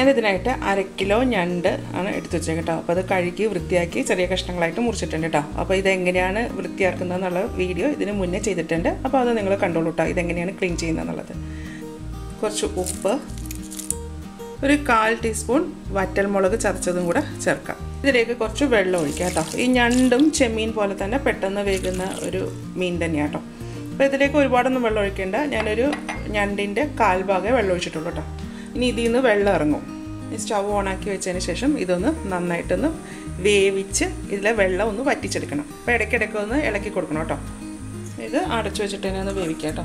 ഞാനിതിനായിട്ട് 1/2 kilo ഞണ്ട് ആണ് എടുത്ത് വെച്ചേക്കാം കേട്ടോ. അപ്പോൾ അത് കഴുകി വൃത്തിയാക്കി ചെറിയ കഷ്ണങ്ങളായിട്ട് മുറിച്ചിട്ടുണ്ട് കേട്ടോ. അപ്പോൾ ഇതെങ്ങനെയാണ് വൃത്തിയാക്കുന്നതെന്നുള്ള വീഡിയോ ഇതിന് മുന്നേ ചെയ്തിട്ടുണ്ട്. അപ്പോൾ അത് നിങ്ങൾ കണ്ടോളൂ കേട്ടോ, ഇതെങ്ങനെയാണ് ക്ലീൻ ചെയ്യുന്നതെന്നുള്ളത്. കുറച്ച് ഉപ്പ്, ഒരു 1/4 ടീസ്പൂൺ വറ്റൽമുളക് ചതച്ചതും കൂടെ ചേർക്കാം. ഇതിലേക്ക് കുറച്ച് വെള്ളം ഒഴിക്കാം കേട്ടോ. ഈ ഞണ്ടും ചെമ്മീൻ പോലെ തന്നെ പെട്ടെന്ന് വേകുന്ന ഒരു മീൻ തന്നെയാണ് കേട്ടോ. അപ്പോൾ ഇതിലേക്ക് ഒരുപാടൊന്നും വെള്ളം ഒഴിക്കേണ്ട. ഞാനൊരു ഞണ്ടിൻ്റെ 1/4 ഭാഗമേ വെള്ളം ഒഴിച്ചിട്ടുള്ളൂ കേട്ടോ. ഇനി ഇതിൽ നിന്ന് വെള്ളം ഇറങ്ങും. ഈ സ്റ്റവ് ഓണാക്കി വെച്ചതിന് ശേഷം ഇതൊന്ന് നന്നായിട്ടൊന്ന് വേവിച്ച് ഇതിലെ വെള്ളം ഒന്ന് വറ്റിച്ചെടുക്കണം. അപ്പോൾ ഇടയ്ക്കിടയ്ക്ക് ഒന്ന് ഇളക്കി കൊടുക്കണം കേട്ടോ. ഇത് അടച്ചു വെച്ചിട്ട് തന്നെ ഒന്ന് വേവിക്കാം കേട്ടോ.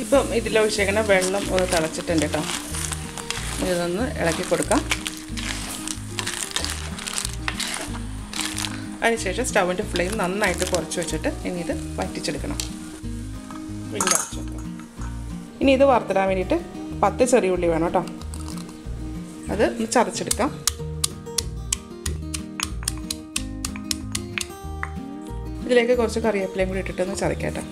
ഇപ്പം ഇതിലൊഴിച്ചേക്കുന്ന വെള്ളം ഒന്ന് തിളച്ചിട്ടുണ്ട് കേട്ടോ. ഇതൊന്ന് ഇളക്കി കൊടുക്കാം. അതിനുശേഷം സ്റ്റവിൻ്റെ ഫ്ലെയിം നന്നായിട്ട് കുറച്ച് വെച്ചിട്ട് ഇനി ഇത് വറ്റിച്ചെടുക്കണം. വീണ്ടും അടച്ചു വെക്കാം. ഇനി ഇത് വറുത്തിടാൻ വേണ്ടിയിട്ട് 10 ചെറിയ ഉള്ളി വേണം കേട്ടോ. അത് ഒന്ന് ചതച്ചെടുക്കാം. ഇതിലേക്ക് കുറച്ച് കറിവേപ്പിലയും കൂടി ഇട്ടിട്ടൊന്ന് ചതയ്ക്കാം കേട്ടോ.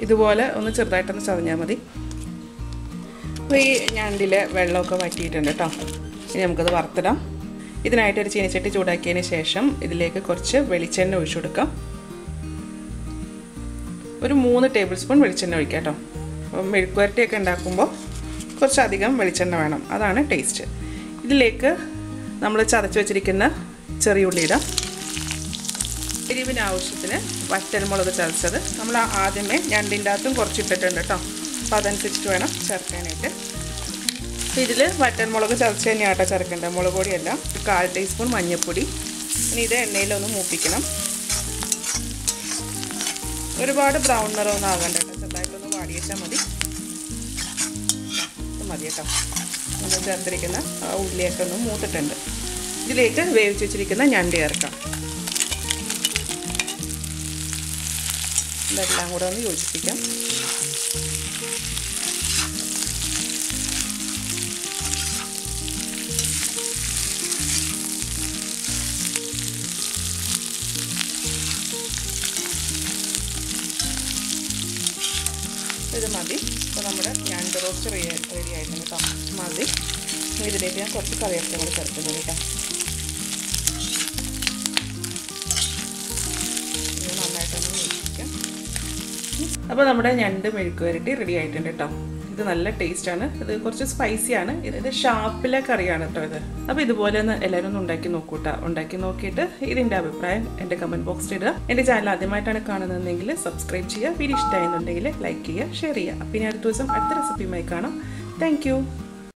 ഇതുപോലെ ഒന്ന് ചെറുതായിട്ടൊന്ന് ചതഞ്ഞാൽ മതി. അപ്പോൾ ഈ ഞണ്ടിലെ വെള്ളമൊക്കെ വറ്റിയിട്ടുണ്ട് കേട്ടോ. ഇനി നമുക്കത് വറുത്തിടാം. ഇതിനായിട്ടൊരു ചീനച്ചട്ടി ചൂടാക്കിയതിന് ശേഷം ഇതിലേക്ക് കുറച്ച് വെളിച്ചെണ്ണ ഒഴിച്ചു കൊടുക്കാം. ഒരു 3 ടേബിൾ സ്പൂൺ വെളിച്ചെണ്ണ ഒഴിക്കാം കേട്ടോ. അപ്പോൾ മെഴുക്കുവരട്ടിയൊക്കെ ഉണ്ടാക്കുമ്പോൾ കുറച്ചധികം വെളിച്ചെണ്ണ വേണം, അതാണ് ടേസ്റ്റ്. ഇതിലേക്ക് നമ്മൾ ചതച്ച് വെച്ചിരിക്കുന്ന ചെറിയ ഉള്ളി ഇടാം. എരിവിന് ആവശ്യത്തിന് വറ്റൽമുളക് ചതച്ചത് നമ്മൾ ആദ്യമേ ഞണ്ടിൻ്റെ അകത്തും കുറച്ചിട്ടിട്ടുണ്ട് കേട്ടോ. അപ്പോൾ അതനുസരിച്ചിട്ട് വേണം ചേർക്കാനായിട്ട്. അപ്പോൾ ഇതിൽ വറ്റൽമുളക് ചതച്ച് തന്നെയാണ് കേട്ടോ ചേർക്കേണ്ടത്, മുളക് പൊടിയല്ല. 1/4 ടീസ്പൂൺ മഞ്ഞൾപ്പൊടി. ഇനി ഇത് എണ്ണയിലൊന്ന് മൂപ്പിക്കണം. ഒരുപാട് ബ്രൗൺ നിറമൊന്നും ആകണ്ട കേട്ടോ, ചെറുതായിട്ടൊന്ന് വാടി വെച്ചാൽ മതി. മതി കേട്ടോ. നമ്മൾ ചേർത്തിരിക്കുന്ന ആ ഉള്ളിയൊക്കെ ഒന്ന് മൂത്തിട്ടുണ്ട്. ഇതിലേക്ക് വേവിച്ച് വെച്ചിരിക്കുന്ന ഞണ്ട് ചേർക്കാം. ഇതെല്ലാം കൂടെ ഒന്ന് യോജിപ്പിക്കാം. ഇത് മതി. ഇപ്പോൾ നമ്മുടെ ഞണ്ട് റോസ്റ്റ് റെഡി ആയിട്ടുണ്ട് കേട്ടോ. മതി. ഇതിലേക്ക് ഞാൻ കുറച്ച് കറിവേപ്പില കൂടെ ചേർക്കുന്നത് കേട്ടോ. ഇത് നന്നായിട്ടൊന്ന് യോജിപ്പിക്കാം. അപ്പോൾ നമ്മുടെ ഞണ്ട് മെഴുക്ക് വരട്ടി റെഡി ആയിട്ടുണ്ട് കേട്ടോ. ഇത് നല്ല ടേസ്റ്റാണ്. ഇത് കുറച്ച് സ്പൈസിയാണ്. ഇത് ഷാപ്പിലെ കറിയാണ് കേട്ടോ ഇത്. അപ്പോൾ ഇതുപോലെ ഒന്ന് എല്ലാവരും ഒന്ന് ഉണ്ടാക്കി നോക്കൂ കേട്ടോ. ഉണ്ടാക്കി നോക്കിയിട്ട് ഇതിൻ്റെ അഭിപ്രായം എൻ്റെ കമൻറ്റ് ബോക്സിൽ ഇടുക. എൻ്റെ ചാനൽ ആദ്യമായിട്ടാണ് കാണുന്നതെങ്കിൽ സബ്സ്ക്രൈബ് ചെയ്യുക. വീഡിയോ ഇഷ്ടമായെന്നുണ്ടെങ്കിൽ ലൈക്ക് ചെയ്യുക, ഷെയർ ചെയ്യുക. അപ്പോൾ ഇനി അടുത്ത ദിവസം അടുത്ത റെസിപ്പിയുമായി കാണാം. Thank you.